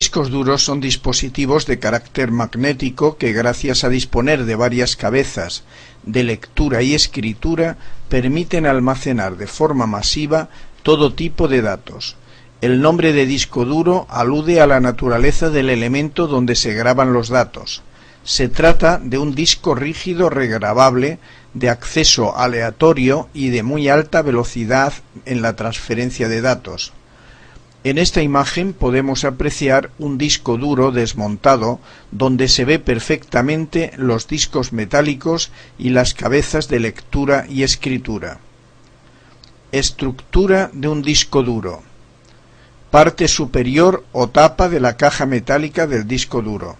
Discos duros son dispositivos de carácter magnético que, gracias a disponer de varias cabezas de lectura y escritura, permiten almacenar de forma masiva todo tipo de datos. El nombre de disco duro alude a la naturaleza del elemento donde se graban los datos. Se trata de un disco rígido regrabable de acceso aleatorio y de muy alta velocidad en la transferencia de datos. En esta imagen podemos apreciar un disco duro desmontado donde se ve perfectamente los discos metálicos y las cabezas de lectura y escritura. Estructura de un disco duro. Parte superior o tapa de la caja metálica del disco duro.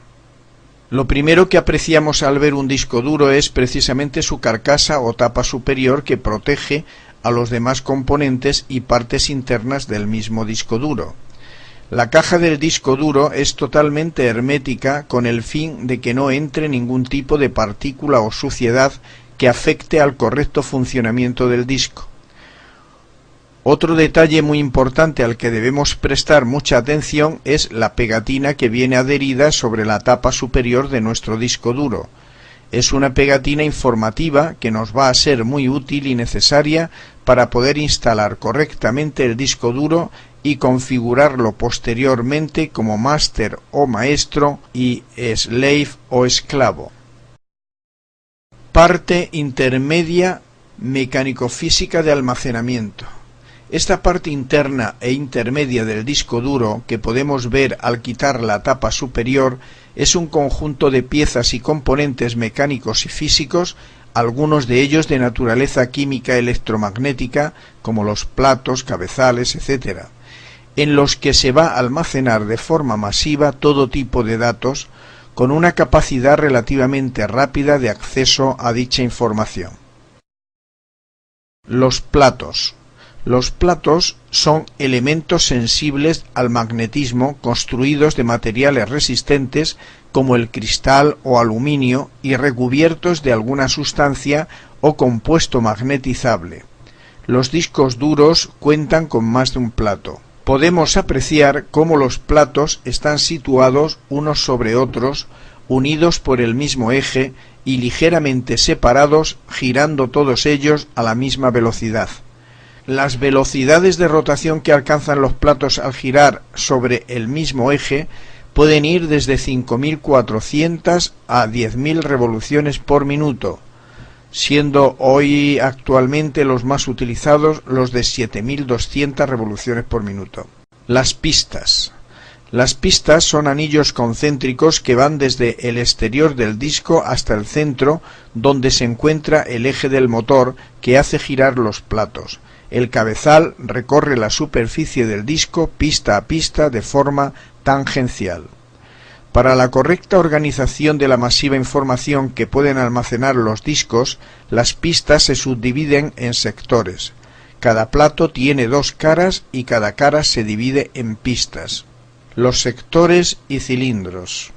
Lo primero que apreciamos al ver un disco duro es precisamente su carcasa o tapa superior que protege a los demás componentes y partes internas del mismo disco duro. La caja del disco duro es totalmente hermética con el fin de que no entre ningún tipo de partícula o suciedad que afecte al correcto funcionamiento del disco. Otro detalle muy importante al que debemos prestar mucha atención es la pegatina que viene adherida sobre la tapa superior de nuestro disco duro. Es una pegatina informativa que nos va a ser muy útil y necesaria para poder instalar correctamente el disco duro y configurarlo posteriormente como máster o maestro y slave o esclavo. Parte intermedia mecánico-física de almacenamiento. Esta parte interna e intermedia del disco duro que podemos ver al quitar la tapa superior es un conjunto de piezas y componentes mecánicos y físicos, algunos de ellos de naturaleza química electromagnética, como los platos, cabezales, etc., en los que se va a almacenar de forma masiva todo tipo de datos, con una capacidad relativamente rápida de acceso a dicha información. Los platos. Los platos son elementos sensibles al magnetismo construidos de materiales resistentes como el cristal o aluminio y recubiertos de alguna sustancia o compuesto magnetizable. Los discos duros cuentan con más de un plato. Podemos apreciar cómo los platos están situados unos sobre otros, unidos por el mismo eje y ligeramente separados, girando todos ellos a la misma velocidad. Las velocidades de rotación que alcanzan los platos al girar sobre el mismo eje pueden ir desde 5.400 a 10.000 revoluciones por minuto, siendo hoy actualmente los más utilizados los de 7.200 revoluciones por minuto. Las pistas. Las pistas son anillos concéntricos que van desde el exterior del disco hasta el centro, donde se encuentra el eje del motor que hace girar los platos. El cabezal recorre la superficie del disco pista a pista de forma tangencial. Para la correcta organización de la masiva información que pueden almacenar los discos, las pistas se subdividen en sectores. Cada plato tiene dos caras y cada cara se divide en pistas. Los sectores y cilindros.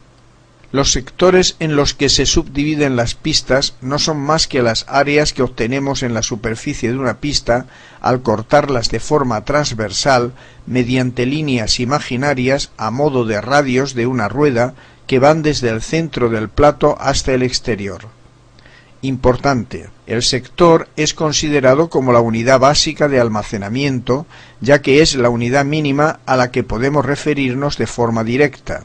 Los sectores en los que se subdividen las pistas no son más que las áreas que obtenemos en la superficie de una pista al cortarlas de forma transversal mediante líneas imaginarias a modo de radios de una rueda que van desde el centro del plato hasta el exterior. Importante, el sector es considerado como la unidad básica de almacenamiento, ya que es la unidad mínima a la que podemos referirnos de forma directa.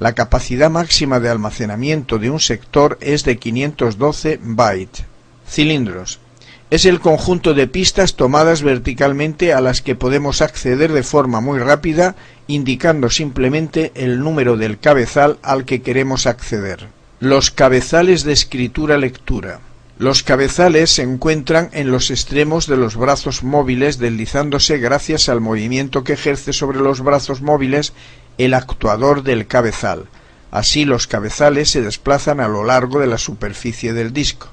La capacidad máxima de almacenamiento de un sector es de 512 bytes. Cilindros. Es el conjunto de pistas tomadas verticalmente a las que podemos acceder de forma muy rápida, indicando simplemente el número del cabezal al que queremos acceder. Los cabezales de escritura-lectura. Los cabezales se encuentran en los extremos de los brazos móviles, deslizándose gracias al movimiento que ejerce sobre los brazos móviles el actuador del cabezal. Así los cabezales se desplazan a lo largo de la superficie del disco.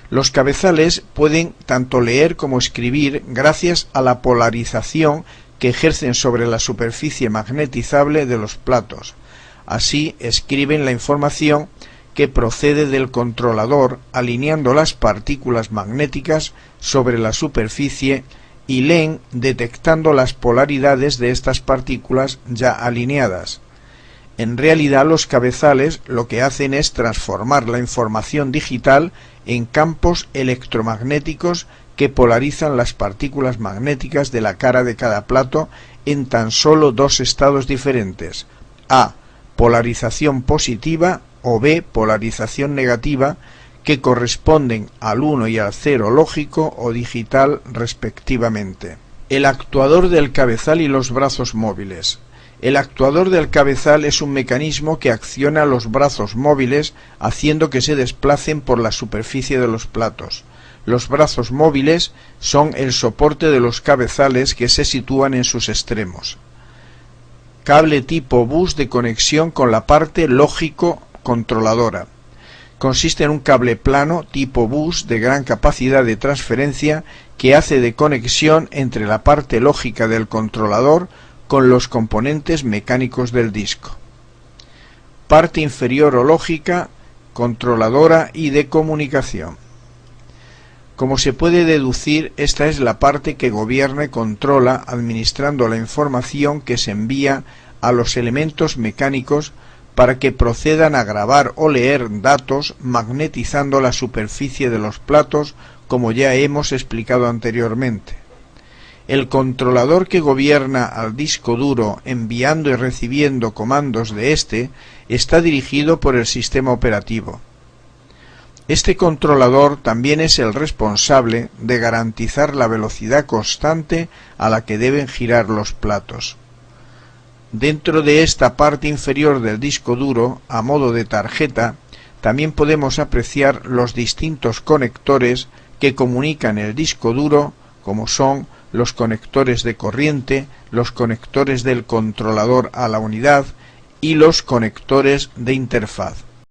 Los cabezales pueden tanto leer como escribir gracias a la polarización que ejercen sobre la superficie magnetizable de los platos. Así escriben la información que procede del controlador alineando las partículas magnéticas sobre la superficie y leen detectando las polaridades de estas partículas ya alineadas. En realidad los cabezales lo que hacen es transformar la información digital en campos electromagnéticos que polarizan las partículas magnéticas de la cara de cada plato en tan solo dos estados diferentes: A, polarización positiva, o B, polarización negativa, que corresponden al 1 y al 0 lógico o digital respectivamente. El actuador del cabezal y los brazos móviles. El actuador del cabezal es un mecanismo que acciona los brazos móviles haciendo que se desplacen por la superficie de los platos. Los brazos móviles son el soporte de los cabezales que se sitúan en sus extremos. Cable tipo bus de conexión con la parte lógico-controladora. Consiste en un cable plano tipo bus de gran capacidad de transferencia que hace de conexión entre la parte lógica del controlador con los componentes mecánicos del disco. Parte inferior o lógica, controladora y de comunicación. Como se puede deducir, esta es la parte que gobierna y controla administrando la información que se envía a los elementos mecánicos para que procedan a grabar o leer datos magnetizando la superficie de los platos, como ya hemos explicado anteriormente. El controlador que gobierna al disco duro enviando y recibiendo comandos de este está dirigido por el sistema operativo. Este controlador también es el responsable de garantizar la velocidad constante a la que deben girar los platos. Dentro de esta parte inferior del disco duro, a modo de tarjeta, también podemos apreciar los distintos conectores que comunican el disco duro, como son los conectores de corriente, los conectores del controlador a la unidad y los conectores de interfaz.